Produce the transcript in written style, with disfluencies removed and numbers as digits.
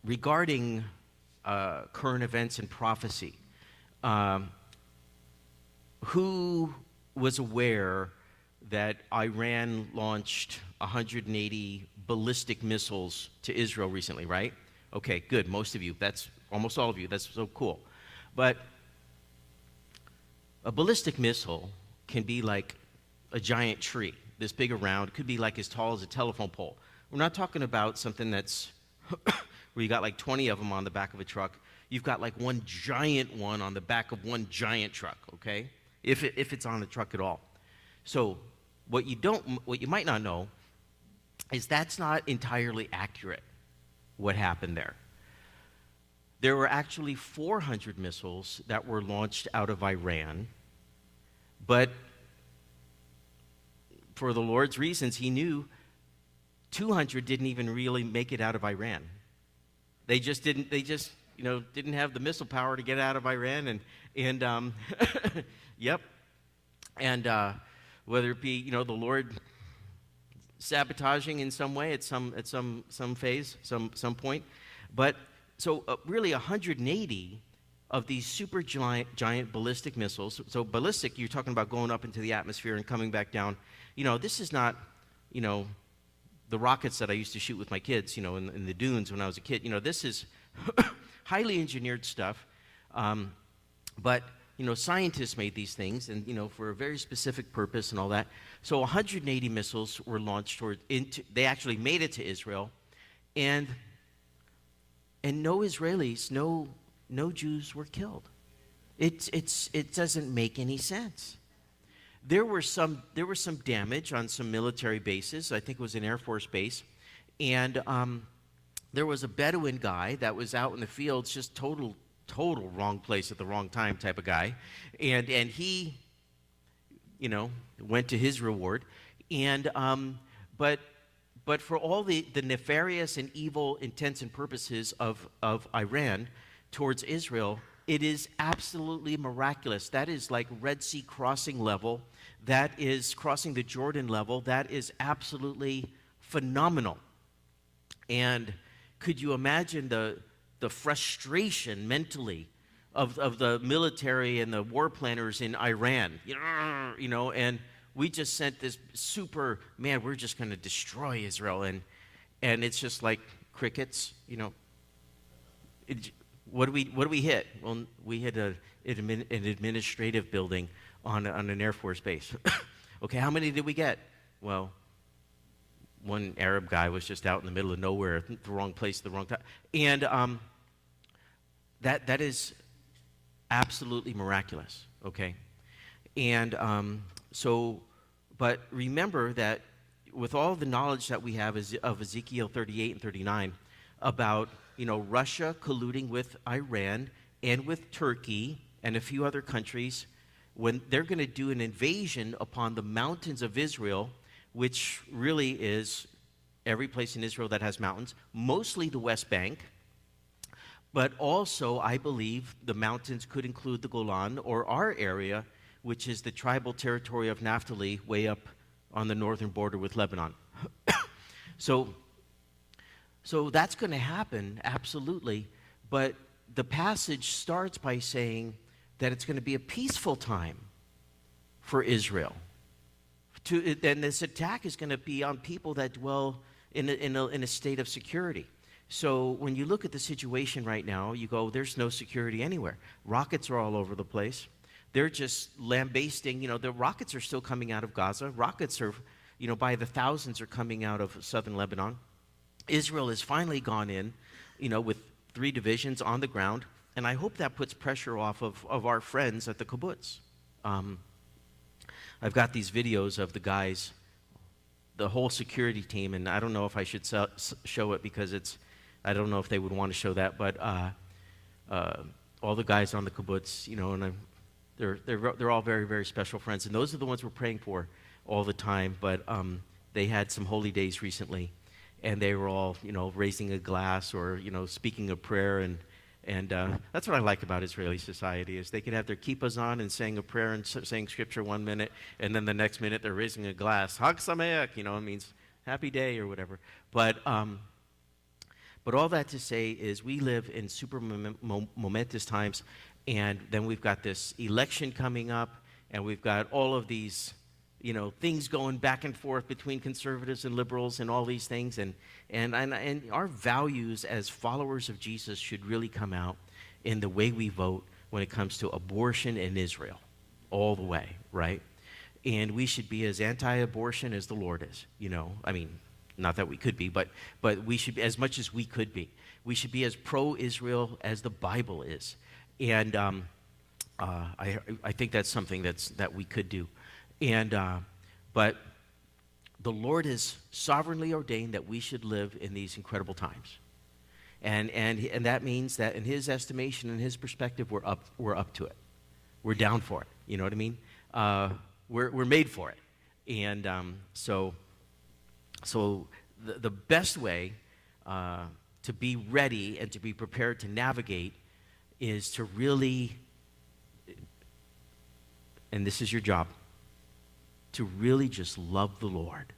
regarding current events and prophecy, who was aware that Iran launched 180 ballistic missiles to Israel recently, right? Okay, good. Most of you. That's almost all of you. That's so cool. But a ballistic missile can be like a giant tree, this big around. It could be like as tall as a telephone pole. We're not talking about something that's where you got like 20 of them on the back of a truck. You've got like one giant one on the back of one giant truck, okay? If it's on the truck at all. So what you might not know is that's not entirely accurate, what happened there. There were actually 400 missiles that were launched out of Iran, but for the Lord's reasons, he knew 200 didn't even really make it out of Iran. They just didn't have the missile power to get out of Iran, and yep. And whether it be, the Lord sabotaging in some way at some phase, some point. But so really 180 of these super giant ballistic missiles. So ballistic, you're talking about going up into the atmosphere and coming back down. This is not, the rockets that I used to shoot with my kids, in the dunes when I was a kid. This is highly engineered stuff. But scientists made these things, and for a very specific purpose and all that. So 180 missiles were launched they actually made it to Israel, and no Israelis, no Jews were killed. It doesn't make any sense. There was some damage on some military bases. I think it was an Air Force base, and there was a Bedouin guy that was out in the fields, just total wrong place at the wrong time type of guy, and he went to his reward. And but for all the nefarious and evil intents and purposes of Iran towards Israel, it is absolutely miraculous. That is like Red Sea crossing level. That is crossing the Jordan level. That is absolutely phenomenal. And could you imagine the frustration mentally of the military and the war planners in Iran, and we just sent this we're just going to destroy Israel, and it's just like crickets, what do we hit? Well, we hit an administrative building on an Air Force base. Okay, how many did we get? Well, one Arab guy was just out in the middle of nowhere, the wrong place at the wrong time, and that is absolutely miraculous, okay? And but remember that with all the knowledge that we have of Ezekiel 38 and 39 about, Russia colluding with Iran and with Turkey and a few other countries, when they're going to do an invasion upon the mountains of Israel, which really is every place in Israel that has mountains, mostly the West Bank. But also, I believe the mountains could include the Golan, or our area, which is the tribal territory of Naphtali, way up on the northern border with Lebanon. So that's going to happen, absolutely. But the passage starts by saying that it's going to be a peaceful time for Israel. And this attack is going to be on people that dwell in a state of security. So when you look at the situation right now, you go, there's no security anywhere. Rockets are all over the place. They're just lambasting. The rockets are still coming out of Gaza. Rockets are, by the thousands are coming out of southern Lebanon. Israel has finally gone in, with 3 divisions on the ground. And I hope that puts pressure off of our friends at the kibbutz. I've got these videos of the guys, the whole security team, and I don't know if I should show it because I don't know if they would want to show that, but all the guys on the kibbutz, and they're all very, very special friends, and those are the ones we're praying for all the time. But they had some holy days recently, and they were all, raising a glass or, speaking a prayer, and that's what I like about Israeli society is they can have their kippahs on and saying a prayer and saying scripture one minute, and then the next minute they're raising a glass. Hag Sameach, it means happy day or whatever. But But all that to say is we live in super momentous times, and then we've got this election coming up, and we've got all of these, things going back and forth between conservatives and liberals and all these things, and our values as followers of Jesus should really come out in the way we vote when it comes to abortion in Israel, all the way, right? And we should be as anti-abortion as the Lord is, not that we could be, but we should be as much as we could be. We should be as pro-Israel as the Bible is. And I think that's something that we could do. But the Lord has sovereignly ordained that we should live in these incredible times. And that means that in his estimation and his perspective, we're up to it. We're down for it. You know what I mean? We're made for it. And so the best way to be ready and to be prepared to navigate is to really, and this is your job, to really just love the Lord